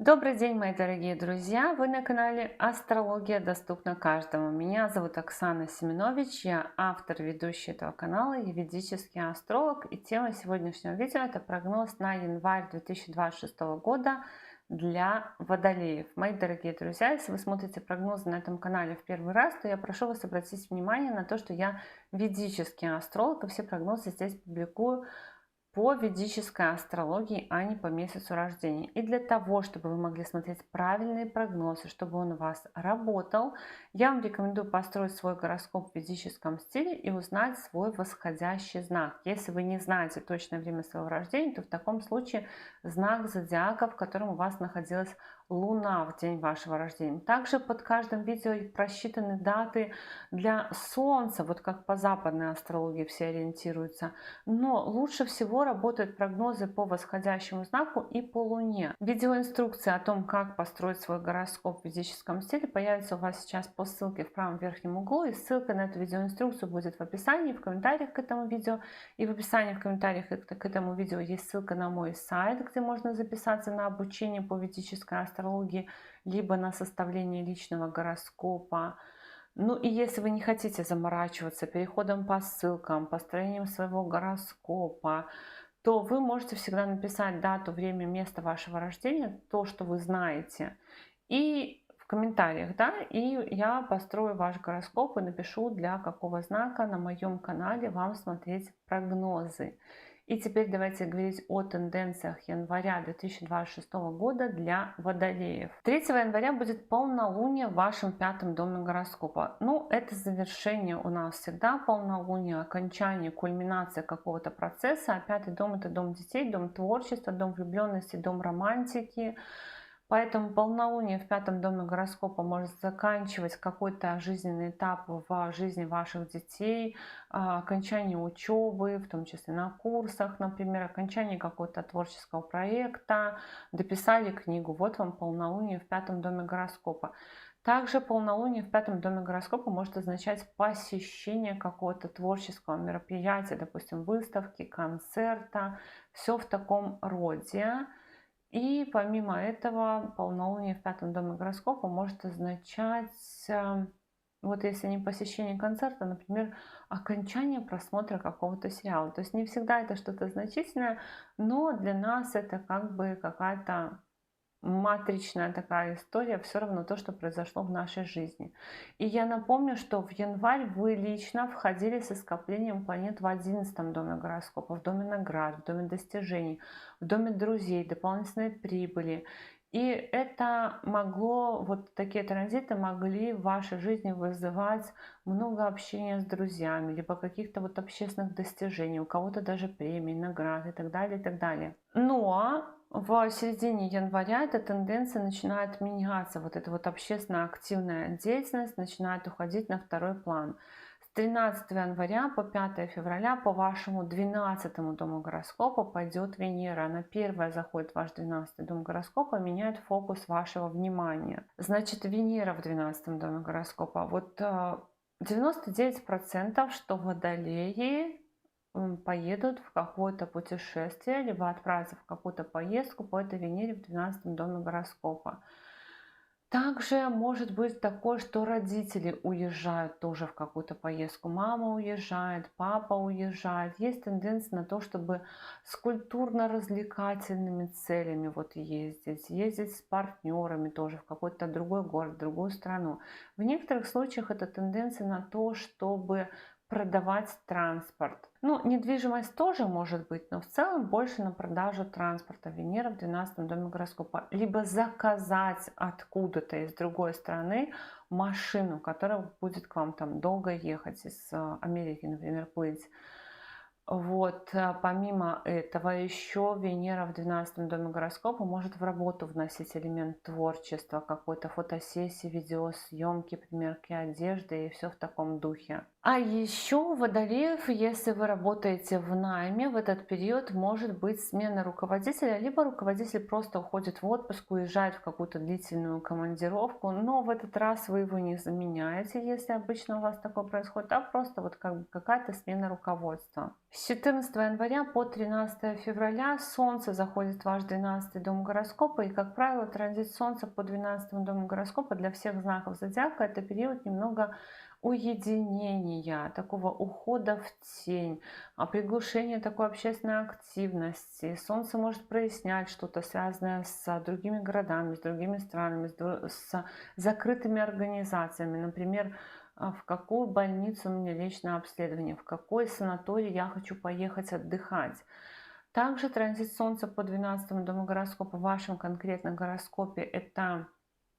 Добрый день, мои дорогие друзья! Вы на канале Астрология доступна каждому. Меня зовут Оксана Семенович, я автор, ведущий этого канала и ведический астролог. И тема сегодняшнего видео — это прогноз на январь 2026 года для водолеев. Мои дорогие друзья, если вы смотрите прогнозы на этом канале в первый раз, то я прошу вас обратить внимание на то, что я ведический астролог, и все прогнозы здесь публикую по ведической астрологии, а не по месяцу рождения. И для того, чтобы вы могли смотреть правильные прогнозы, чтобы он у вас работал, я вам рекомендую построить свой гороскоп в ведическом стиле и узнать свой восходящий знак. Если вы не знаете точное время своего рождения, то в таком случае знак зодиака, в котором у вас находилась Луна в день вашего рождения. Также под каждым видео просчитаны даты для Солнца, вот как по западной астрологии все ориентируются. Но лучше всего работают прогнозы по восходящему знаку и по Луне. Видеоинструкция о том, как построить свой гороскоп в ведическом стиле, появится у вас сейчас по ссылке в правом верхнем углу. И ссылка на эту видеоинструкцию будет в описании, в комментариях к этому видео. И в описании, в комментариях к этому видео есть ссылка на мой сайт, где можно записаться на обучение по ведической астрологии, либо на составление личного гороскопа. Ну и если вы не хотите заморачиваться переходом по ссылкам, построением своего гороскопа, то вы можете всегда написать дату, время, место вашего рождения, то, что вы знаете, и в комментариях, да, и я построю ваш гороскоп и напишу, для какого знака на моем канале вам смотреть прогнозы. И теперь давайте говорить о тенденциях января 2026 года для водолеев. 3 января будет полнолуние в вашем пятом доме гороскопа. Ну, это завершение у нас всегда полнолуние, окончание, кульминация какого-то процесса. А пятый дом — это дом детей, дом творчества, дом влюбленности, дом романтики. Поэтому полнолуние в пятом доме гороскопа может заканчивать какой-то жизненный этап в жизни ваших детей, окончание учебы, в том числе на курсах, например, окончание какого-то творческого проекта, дописали книгу. Вот вам полнолуние в пятом доме гороскопа. Также полнолуние в пятом доме гороскопа может означать посещение какого-то творческого мероприятия, допустим, выставки, концерта, все в таком роде. И помимо этого, полнолуние в пятом доме гороскопа может означать, вот если не посещение концерта, например, окончание просмотра какого-то сериала. То есть не всегда это что-то значительное, но для нас это как бы какая-то матричная такая история, все равно то, что произошло в нашей жизни. И я напомню, что в январь вы лично входили со скоплением планет в 11 доме гороскопа, в доме наград, в доме достижений, в доме друзей, дополнительной прибыли. И это могло, вот такие транзиты могли в вашей жизни вызывать много общения с друзьями, либо каких-то вот общественных достижений, у кого-то даже премий, наград и так далее, и так далее. Но в середине января эта тенденция начинает меняться, вот эта вот общественно активная деятельность начинает уходить на второй план. С 13 января по 5 февраля по вашему 12 дому гороскопа пойдет Венера. Она первая заходит в ваш 12 дом гороскопа, меняет фокус вашего внимания. Значит, Венера в 12 доме гороскопа. Вот 99%, что водолеи поедут в какое-то путешествие, либо отправятся в какую-то поездку по этой Венере в 12 доме гороскопа. Также может быть такое, что родители уезжают тоже в какую-то поездку. Мама уезжает, папа уезжает. Есть тенденция на то, чтобы с культурно-развлекательными целями вот ездить. Ездить с партнерами тоже в какой-то другой город, в другую страну. В некоторых случаях это тенденция на то, чтобы продавать транспорт. Ну, недвижимость тоже может быть, но в целом больше на продажу транспорта. Венера в 12 доме гороскопа. Либо заказать откуда-то из другой страны машину, которая будет к вам там долго ехать, из Америки, например, плыть. Вот, помимо этого, еще Венера в 12 доме гороскопа может в работу вносить элемент творчества, какой-то фотосессии, видеосъемки, примерки одежды и все в таком духе. А еще у водолеев, если вы работаете в найме, в этот период может быть смена руководителя, либо руководитель просто уходит в отпуск, уезжает в какую-то длительную командировку, но в этот раз вы его не заменяете, если обычно у вас такое происходит, а просто вот как бы какая-то смена руководства. С 14 января по 13 февраля Солнце заходит в ваш 12 дом гороскопа, и, как правило, транзит Солнца по 12 дому гороскопа для всех знаков зодиака — это период немного уединения, такого ухода в тень, приглушения такой общественной активности. Солнце может прояснять что-то, связанное с другими городами, с другими странами, с закрытыми организациями. Например, в какую больницу мне лечь на обследование, в какой санаторий я хочу поехать отдыхать. Также транзит Солнца по 12 дому гороскопа в вашем конкретном гороскопе — это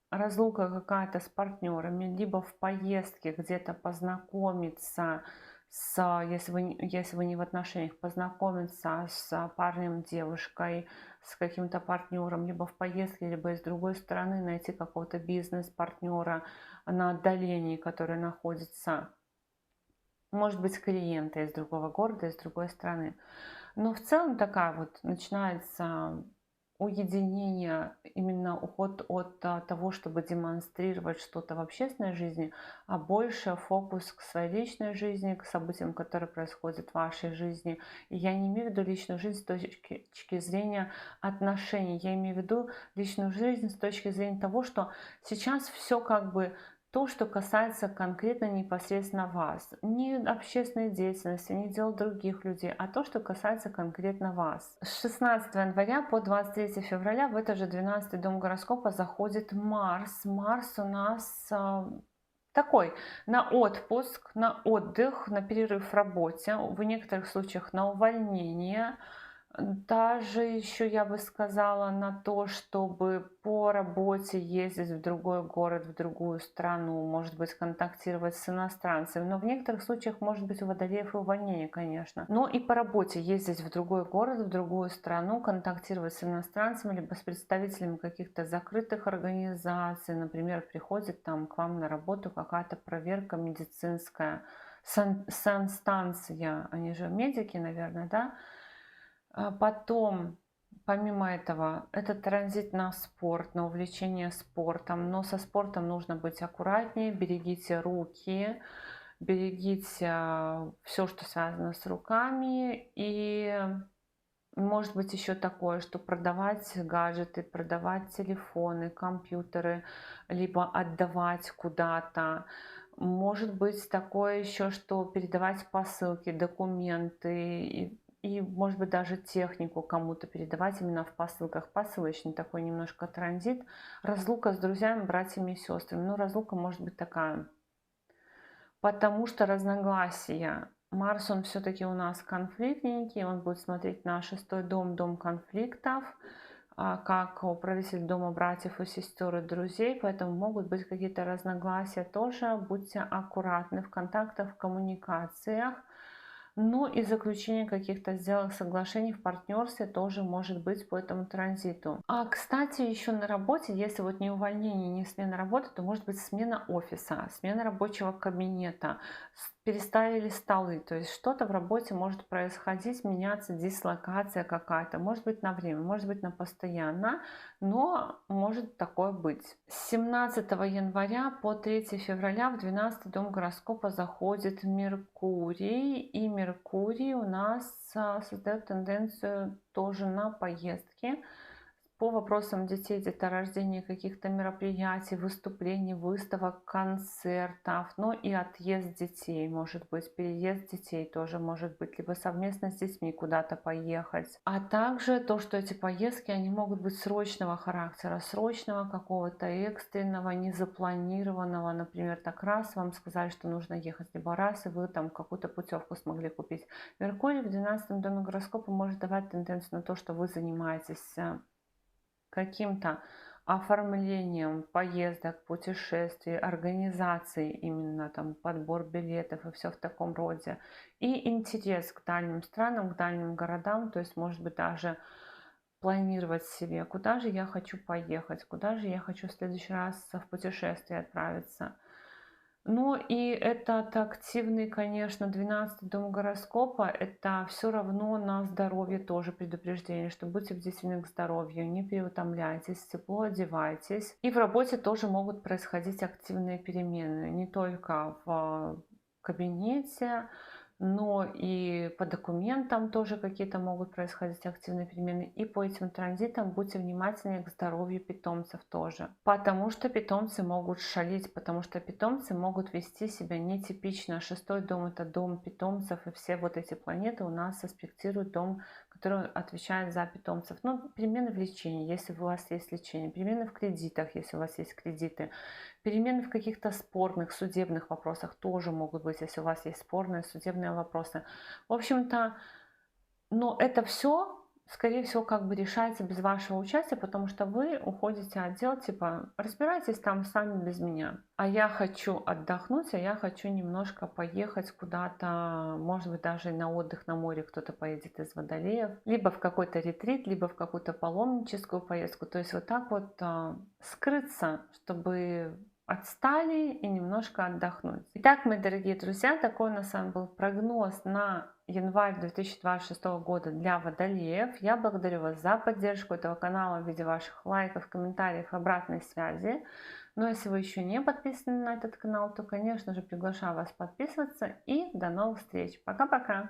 разлука какая-то с партнерами, либо в поездке где-то познакомиться если вы не в отношениях, познакомиться с парнем, девушкой, с каким-то партнером, либо в поездке, либо из другой страны найти какого-то бизнес-партнера на отдалении, который находится, может быть, клиента из другого города, из другой страны. Но в целом такая вот начинается уединение, именно уход от того, чтобы демонстрировать что-то в общественной жизни, а больше фокус к своей личной жизни, к событиям, которые происходят в вашей жизни. И я не имею в виду личную жизнь с точки зрения отношений, я имею в виду личную жизнь с точки зрения того, что сейчас все как бы то, что касается конкретно непосредственно вас. Не общественной деятельности, не дел других людей, а то, что касается конкретно вас. С 16 января по 23 февраля в этот же 12 дом гороскопа заходит Марс. Марс у нас такой на отпуск, на отдых, на перерыв в работе, в некоторых случаях на увольнение. Даже еще я бы сказала на то, чтобы по работе ездить в другой город, в другую страну, может быть, контактировать с иностранцами. Но в некоторых случаях может быть у водолеев и увольнение, конечно. Но и по работе ездить в другой город, в другую страну, контактировать с иностранцами, либо с представителями каких-то закрытых организаций. Например, приходит там к вам на работу какая-то проверка медицинская, санстанция, они же медики, наверное, да? Потом, помимо этого, это транзит на спорт, на увлечение спортом. Но со спортом нужно быть аккуратнее, берегите руки, берегите все, что связано с руками. И может быть еще такое, что продавать гаджеты, продавать телефоны, компьютеры, либо отдавать куда-то. Может быть такое еще, что передавать посылки, документы и, может быть, даже технику кому-то передавать именно в посылках. Посылочный такой немножко транзит. Разлука с друзьями, братьями и сестрами. Ну, разлука может быть такая, потому что разногласия. Марс, он все-таки у нас конфликтненький, он будет смотреть на 6-й дом, дом конфликтов, как управитель дома братьев и сестер и друзей, поэтому могут быть какие-то разногласия тоже. Будьте аккуратны в контактах, в коммуникациях. Ну и заключение каких-то сделок, соглашений в партнерстве тоже может быть по этому транзиту. А, кстати, еще на работе, если вот не увольнение, не смена работы, то может быть смена офиса, смена рабочего кабинета, переставили столы. То есть что-то в работе может происходить, меняться, дислокация какая-то. Может быть на время, может быть на постоянно, но может такое быть. С 17 января по 3 февраля в 12 дом гороскопа заходит Меркурий. И Меркурий у нас создает тенденцию тоже на поездки. По вопросам детей, деторождения, каких-то мероприятий, выступлений, выставок, концертов, ну и отъезд детей, может быть, переезд детей тоже может быть, либо совместно с детьми куда-то поехать. А также то, что эти поездки, они могут быть срочного характера, срочного какого-то экстренного, незапланированного, например, так раз вам сказали, что нужно ехать, либо раз, и вы там какую-то путевку смогли купить. Меркурий в 12 доме гороскопа может давать тенденцию на то, что вы занимаетесь каким-то оформлением поездок, путешествий, организации, именно там подбор билетов и все в таком роде. И интерес к дальним странам, к дальним городам, то есть может быть даже планировать себе, куда же я хочу поехать, куда же я хочу в следующий раз в путешествие отправиться. Ну и этот активный, конечно, 12-й дом гороскопа, это все равно на здоровье тоже предупреждение, что будьте бдительны к здоровью, не переутомляйтесь, тепло одевайтесь. И в работе тоже могут происходить активные перемены, не только в кабинете, но и по документам тоже какие-то могут происходить активные перемены. И по этим транзитам будьте внимательны к здоровью питомцев тоже. Потому что питомцы могут шалить, потому что питомцы могут вести себя нетипично. Шестой дом — это дом питомцев, и все вот эти планеты у нас аспектируют дом, который отвечает за питомцев. Ну, перемены в лечении, если у вас есть лечение, перемены в кредитах, если у вас есть кредиты, перемены в каких-то спорных, судебных вопросах тоже могут быть, если у вас есть спорные судебные вопросы. В общем-то, но это все, скорее всего, как бы решается без вашего участия, потому что вы уходите от дел, типа, разбирайтесь там сами без меня. А я хочу отдохнуть, а я хочу немножко поехать куда-то, может быть, даже на отдых на море кто-то поедет из Водолеев, либо в какой-то ретрит, либо в какую-то паломническую поездку. То есть вот так вот скрыться, чтобы отстали и немножко отдохнуть. Итак, мои дорогие друзья, такой у нас с вами был прогноз на январь 2026 года для Водолеев. Я благодарю вас за поддержку этого канала в виде ваших лайков, комментариев, обратной связи. Но если вы еще не подписаны на этот канал, то, конечно же, приглашаю вас подписываться. И до новых встреч. Пока-пока!